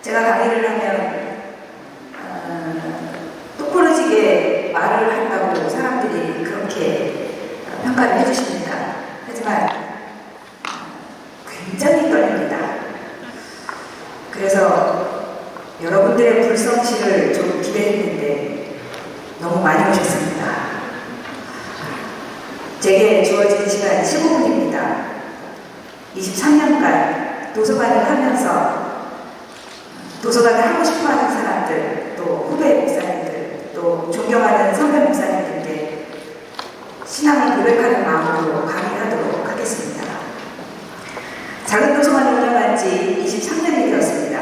제가 강의를 하면 똑부러지게 말을 한다고 사람들이 그렇게 평가를 해주십니다. 하지만 굉장히 떨립니다. 그래서 여러분들의 불성실을 좀 기대했는데 너무 많이 오셨습니다. 제게 주어진 시간 15분입니다. 23년간 도서관을 하면서 도서관을 하고 싶어하는 사람들, 또 후배 목사님들, 또 존경하는 선배 목사님들께 신앙을 고백하는 마음으로 강의하도록 하겠습니다. 작은 도서관을 운영한 지 23년이 되었습니다.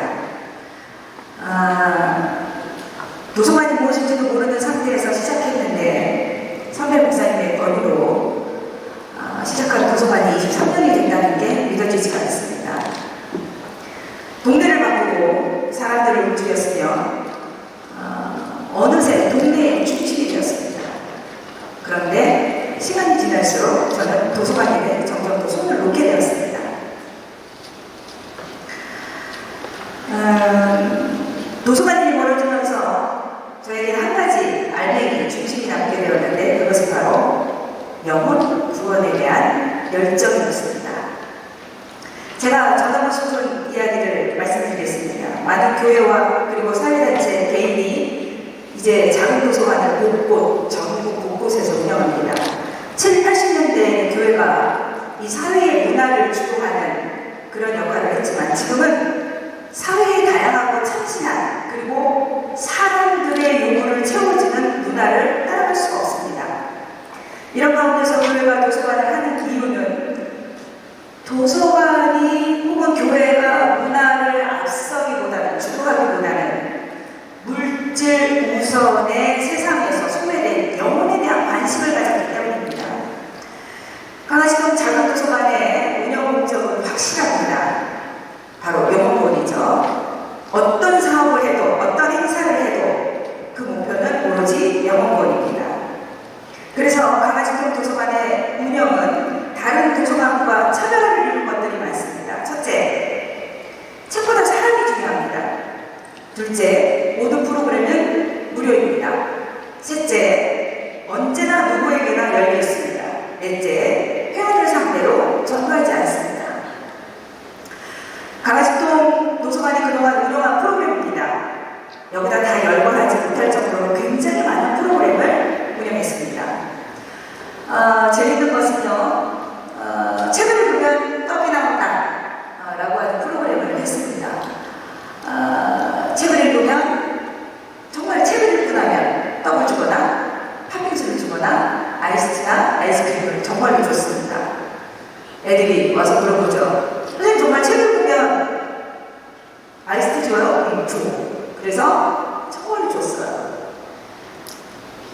도서관이 무엇인지도 모르는 상태에서 시작했는데 선배 목사님의 권유로 시작한 도서관이 23년이 된다는 게 믿어지지가 않습니다. 동네를 바꾸고 사람들을 움직였으며 어느새 동네의 중심이 되었습니다. 그런데 시간이 지날수록 저는 도서관에 점점 더 손을 놓게 되었습니다. 도서관이 멀어지면서 저에게 한 가지 알맹이 중심이 남게 되었는데 그것은 바로 영혼 구원에 대한 열정이었습니다. 제가 전하고 싶은 이야기를 말씀드리겠습니다. 많은 교회와 그리고 사회단체, 개인이 이제 작은 도서관을 곳곳, 전국 곳곳에서 운영합니다. 7, 80년대에는 교회가 이 사회의 문화를 주도하는 그런 역할을 했지만 지금은 사회의 다양하고 참신한 그리고 사람들의 요구를 채워주는 문화를 따라갈 수가 없습니다. 이런 가운데서 교회가 도서관을 하는 이유는 도서관이 혹은 교회가 문화를 앞서기보다는 주도하기보다는 물질 우선의 세상에서 소외된 영혼에 대한 관심을 가졌기 때문입니다. 강화시동 작은 도서관의 운영 목적은 확실합니다. 바로 영혼권이죠. 어떤 사업을 해도 어떤 행사를 해도 그 목표는 오로지 영혼권입니다. 그래서 강화시동 도서관의 운영은 다른 도서관과 차별화를 이루는 것들이 많습니다. 첫째, 책보다 사람이 중요합니다. 둘째, 모든 프로그램은 무료입니다. 셋째, 언제나 누구에게나 열려 있습니다. 넷째, 회원을 상대로 전도하지 않습니다. 강화시동 도서관이 그동안 운영한 프로그램입니다. 여기다 다 열거하지 못할 정도로 굉장히 많은 프로그램을 운영했습니다. 재밌는 것은요, 책을 읽으면 떡이 나온다 라고 하는 프로그램을 했습니다. 책을 읽으면 정말 책을 읽고 나면 떡을 주거나 팥빙수를 주거나 아이스티나 아이스크림을 정말로 줬습니다. 애들이 와서 물어보죠. 선생님 정말 책을 보면 아이스티 줘요? 줘. 그래서 정말 줬어요.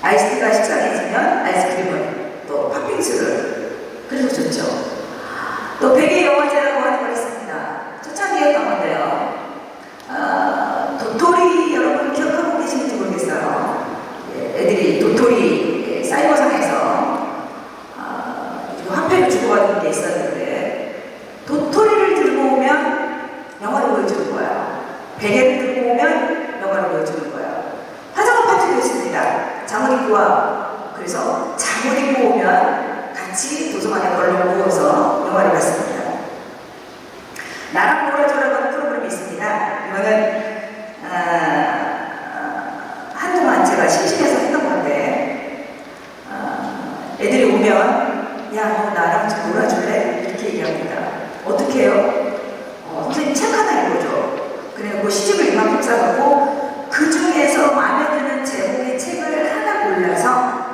아이스티가 식상해지면 아이스크림을 또 팥빙수를 그래서 줬죠. 또 백의 영화제라고 하는 걸 했습니다. 초창기에 했던 건데요. 도토리 여러분 기억하고 계시는지 모르겠어요. 애들이 도토리 사이버상에서 화폐를 주고받는 게 있었는데 도토리를 들고 오면 영화를 보여주는 거예요. 베개를 들고 오면 영화를 보여주는 거예요. 화장업 파티도 있습니다. 잠옷 입고 와. 그래서 잠옷 입고 오면 같이 도서관에 걸러 모여서 영화를 봤습니다. 나랑 놀아줘라고 하는 프로그램이 있습니다. 이거는 한동안 제가 심심해서 했던 건데 애들이 오면 야, 너 나랑 좀 놀아줄래? 이렇게 얘기합니다. 어떻게 해요? 선생님 책 하나 읽어줘. 그래갖고 시집을 이만큼 싸놓고 그 중에서 마음에 드는 제목의 책을 하나 골라서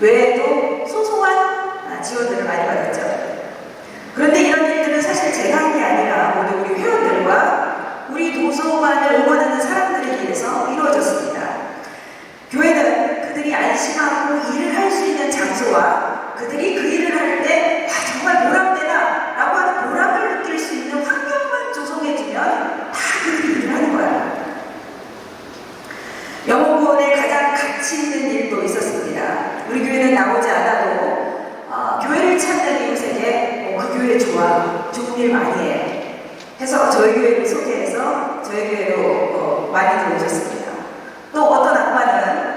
교회에도 소소한 지원들을 많이 받았죠. 그런데 이런 일들은 사실 제가 한 게 아니라 모두 우리 회원들과 우리 도서관을 응원하는 사람들에 의해서 이루어졌습니다. 교회는 그들이 안심하고 일을 할 수 있는 장소와 그들이 그 일을 할 때 정말 보람되다 라고 하는 보람을 느낄 수 있는 환경만 조성해주면 다 그들이 일을 하는 거야. 영혼구원에 가장 가치 있는 일도 있었습니다. 우리 교회는 나오지 않아도 교회를 찾는 이웃에게 그 교회 좋아, 좋은 일 많이 해 해서 저희 교회를 소개해서 저희 교회로 많이 들어오셨습니다. 또 어떤 아빠는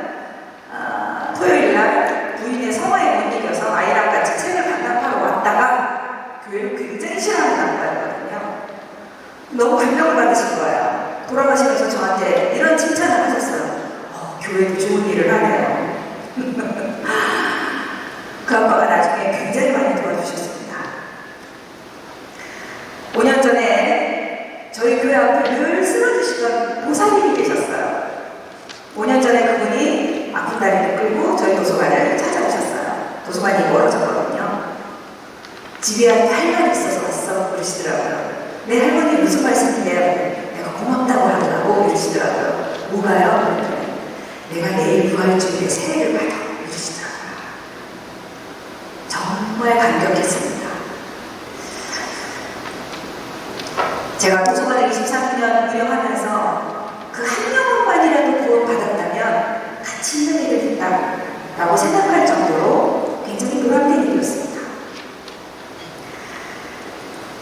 토요일날 부인의 성화에 못 이겨서 아이랑 같이 책을 반납하러 왔다가 교회를 굉장히 싫어하는 아빠였거든요. 너무 감명을 받으신 거예요. 돌아가시면서 저한테 이런 칭찬을 하셨어요. 교회도 좋은 일을 하네요. 그 아빠가 나중에 굉장히 많이 도와주셨습니다. 5년 전에 저희 교회 앞을 늘 쓰러지시던 보살님이 계셨어요. 5년 전에 그분이 아픈 다리를 끌고 저희 도서관을 찾아오셨어요. 도서관이 멀어졌거든요. 집에 할 말이 있어서 왔어 그러시더라고요. 내 할머니 무슨 말씀인데요? 내가 고맙다고 하더라고 이러시더라고요. 뭐가요? 내가 내일 부활주일에 세례를 받아 이러시더라고요. 정말 감격했습니다. 제가 도서관을 23년 운영하면서 그 한 명만이라도 구원받았다면 가치 있는 일을 했다라고 생각할 정도로 굉장히 보람된 일이었습니다.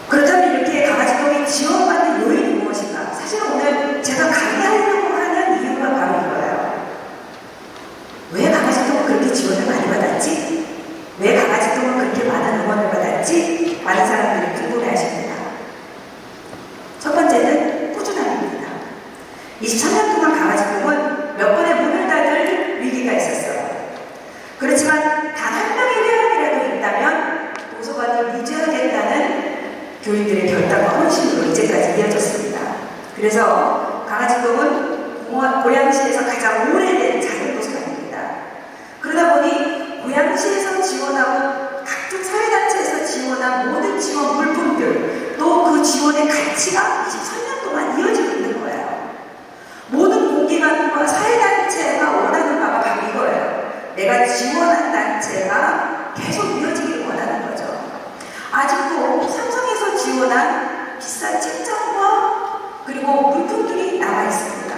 그렇다면 이렇게 강아지동이 지원받는 요인이 무엇인가? 사실 오늘 제가 강의하려고 하는 이유가 바로 이거예요. 왜 강아지동은 그렇게 지원을 많이 받았지? 왜 강아지동은 그렇게 많은 응원을 받았지? 많은 사람들이 궁금해하십니다. 첫 번째는 꾸준함입니다. 23년 동안 강아지동은 몇 번의 문을 닫을 위기가 있었어요. 그렇지만 단 한 명의 회원이라도 있다면 도서관을 유지하겠다는 교인들의 결단과 헌신으로 이제까지 이어졌습니다. 그래서 강아지동은 고양시에서 가장 오래된 작은 도서관입니다. 그러다 보니 고양시에서 지원하고 각종 사회단체에서 지원한 모든 지원 물품들 또 그 지원의 가치가 23년 동안 이어지고 있는 거예요. 모든 공기관과 사회단체가 원하는 바가 바로 이거예요. 내가 지원한 단체가 계속 이어지기를 원하는 거죠. 아직도 삼성에서 지원한 비싼 책장과 그리고 물품들이 남아 있습니다.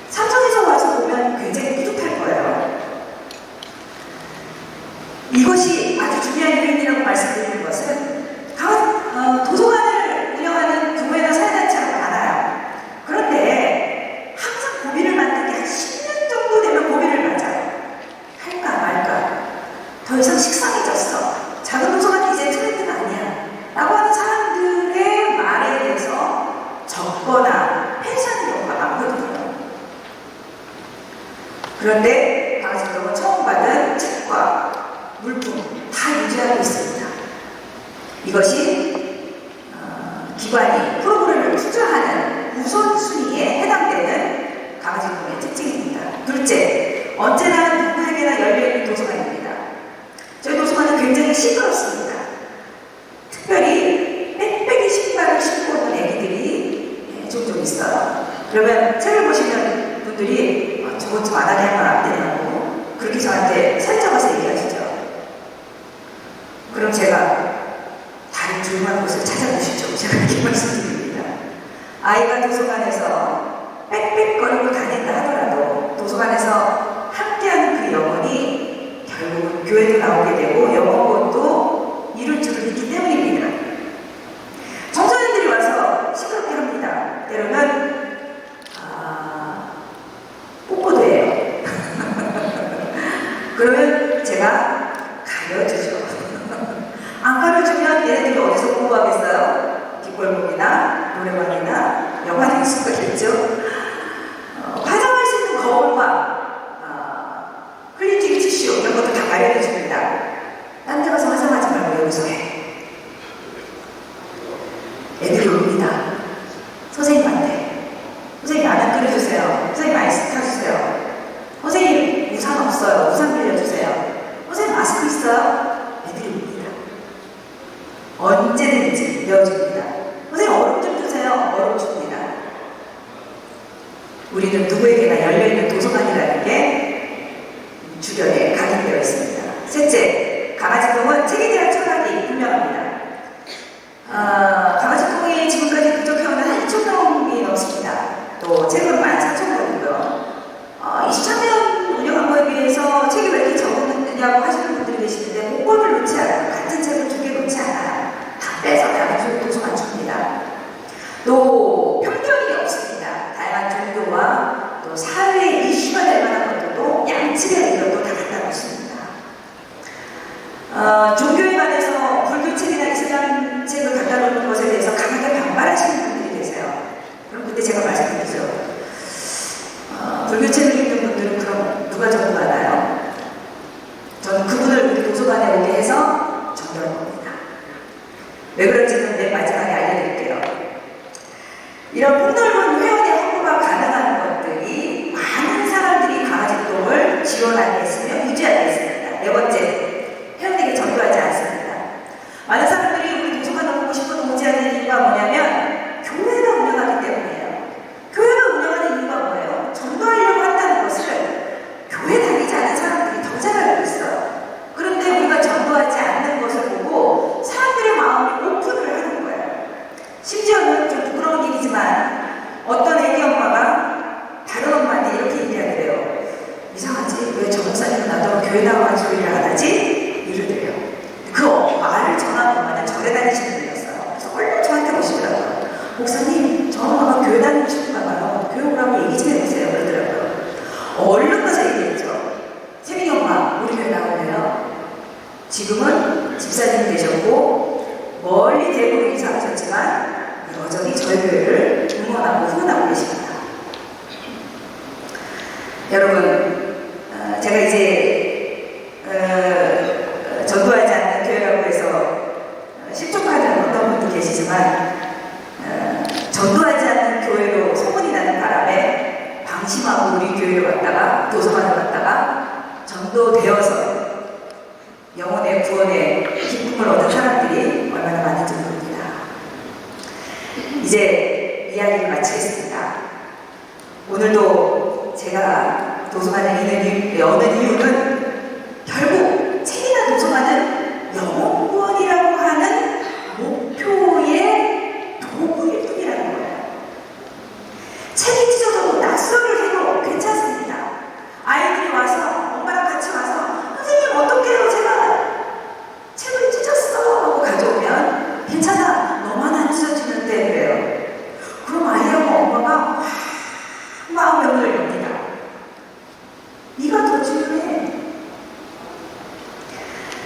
삼성에서 와서 보면 굉장히 뿌듯할 거예요. 이것이 아주 중요한 요인이라고 말씀드리는 것은 도서관을 운영하는 교회나 사회단체가 많아요. 그런데 항상 고민을 만든 게 한 10년 정도 되면 고민을 맞아요. 할까 말까. 더 이상 식상해졌어. 작은 도서관이 이제 트렌드가 아니야. 라고 하는 사람들의 말에 대해서 적거나 폐쇄하는 경우가 많거든요. 그런데 강아지동은 처음 받은 책과 물품 다 유지하고 있습니다. 이것이 기관이 프로그램을 투자하는 우선순위에 해당되는 강아지동의 특징입니다. 둘째, 언제나 누구에게나 열려있는 도서관입니다. 저희 도서관은 굉장히 시끄럽습니다. 특별히 빽빽이 신발을 신고 오는 애기들이 종종 있어요. 그러면 책을 보시는 분들이 저것 좀 안 하게 하면 안 되냐고 그렇게 저한테 살짝 와서 얘기하시죠. 그럼 제가 다른 조용한 곳을 찾아보시죠. 제가 이렇게 말씀드립니다. 아이가 도서관에서 빽빽거리고 다닌다 하더라도 도서관에서 함께하는 그 영혼이 결국은 교회도 나오게 되고 영혼권도 이룰 줄을 믿기 때문입니다. 청소년들이 와서 시끄럽게 합니다. 때로는 뽀뽀도 해요. 그러면 제가 가려주죠. 안 가려주면 얘네들이 어디서 공부하겠어요? 뒷골목이나 노래방이나 영화를 쓰겠죠. 화장할 수 있는 거울과 클렌징 티슈 이런 것도 다 마련해 줍니다. 딴 데 가서 화장하지 말고 여기서 해. 애들이 옵니다. 선생님한테. 선생님 라면 끓여주세요. 선생님 아이스 타주세요. 선생님 우산 없어요. 우산 빌려주세요. 사회의 이슈가 될 만한 것들도 양측의 의견도 다 갖다 놓습니다. 종교에 관해서 불교책이나 이슬람 책을 갖다 놓는 것에 대해서 강하게 반발하시는 분들이 계세요. 그럼 그때 제가 말씀드리죠. 불교책을 읽는 분들은 그럼 누가 전도하나요? 저는 그분을 우리 도서관에 오게 해서 전도할 겁니다. 왜 그런지는 맨 마지막에 알려드릴게요. 이런 폭넓은 회원의 홍보가 가능한 것들이 많은 사람들이 강아지똥을 지원하겠으며 유지하겠습니다. 네 번째, 회원에게 전도하지 않습니다. 많은 사람들이 우리 도서관을 오고 싶어도 오지 않는 이유가 뭐냐면 교회가 운영하기 때문이에요. 교회가 운영하는 이유가 뭐예요? 전도하려고 한다는 것을 교회 다니지 않은 사람들이 더 잘 알고 있어요. 그런데 우리가 전도하지 않는 것을 보고 사람들의 마음이 오픈을 하는 거예요. 심지어는 좀 부끄러운 얘기지만 어떤 애기 엄마가 다른 엄마한테 이렇게 얘기하더래요. 이상하지? 왜 저 목사님은 나더러 교회 나와가지고 일을 안 하지? 이러더래요. 그 말을 전한 엄마는 절에 다니시는 분이었어요. 그래서 얼른 저한테 오시더라고요. 목사님, 저 엄마가 교회 다니고 싶은가 봐요. 교회 오라고 얘기 좀 해보세요. 그러더라고요. 얼른 가서 얘기했죠. 세민이 엄마, 우리 교회 나올래요? 지금은 집사님이 되셨고 멀리 대구로 이사하셨지만 여전히 저희 교회를 응원하고 후원하고 계십니다. 여러분, 제가 이제 전도하지 않는 교회라고 해서 실족하는 어떤 분도 계시지만 전도하지 않는 교회로 소문이 나는 바람에 방심하고 우리 교회로 왔다가 도서관에 왔다가 전도되어서 영혼의 구원의 기쁨을 얻은 사람들이 얼마나 많은지 모릅니다. 이제 이야기를 마치겠습니다. 오늘도 제가 도서관에 여는 이유는 결국 책이나 도서관은 영혼 구원이라고 하는 목표의 도구일 뿐이라는 거예요. 책이 찢어져도 낙서를 해도 괜찮습니다. 아이들이 와서 엄마랑 같이 와서 선생님 어떡해요? 제가 책을 찢었어 하고 가져오면 괜찮아. 너만 안 찢어지는데 그래요. 그럼 아이하고 엄마가 마음의 문을 엽니다. 네가 더 중요해.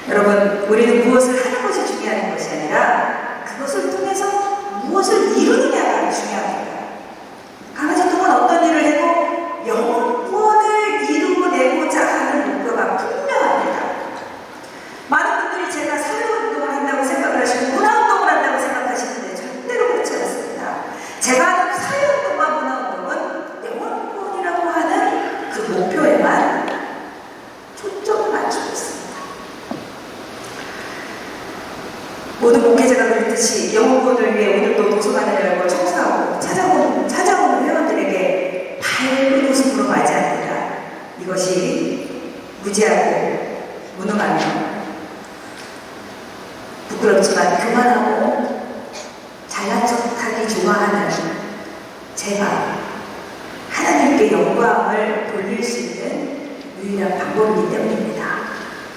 여러분, 우리는 무엇을 하는 것이 중요한 것이 아니라 그것을 통해서 무엇을 이루느냐가 중요합니다. 강아지똥은 어떤 일을 해도 영혼 구원을 이루어내고자 하는 목표가 분명합니다. 많은 분들이 제가 사회운동을 한다고 생각을 하시고 문화운동을 한다고 생각하시는데 절대로 그렇지 않습니다. 제가 하는 사회운동과 문화운동은 영혼 구원이라고 하는 그 목표에만 초점을 맞추고 있습니다. 모든 목회자가 그랬듯이 영혼 구원을 위해 오늘도 도서관을 열고 청소하고 찾아오는 회원들에게 밝은 웃음으로 맞이합니다. 이것이 무지하고 무능하며 부끄럽지만 교만하고 잘난 척하기 좋아하는 제가 하나님께 영광을 돌릴 수 있는 유일한 방법이기 때문입니다.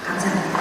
감사합니다.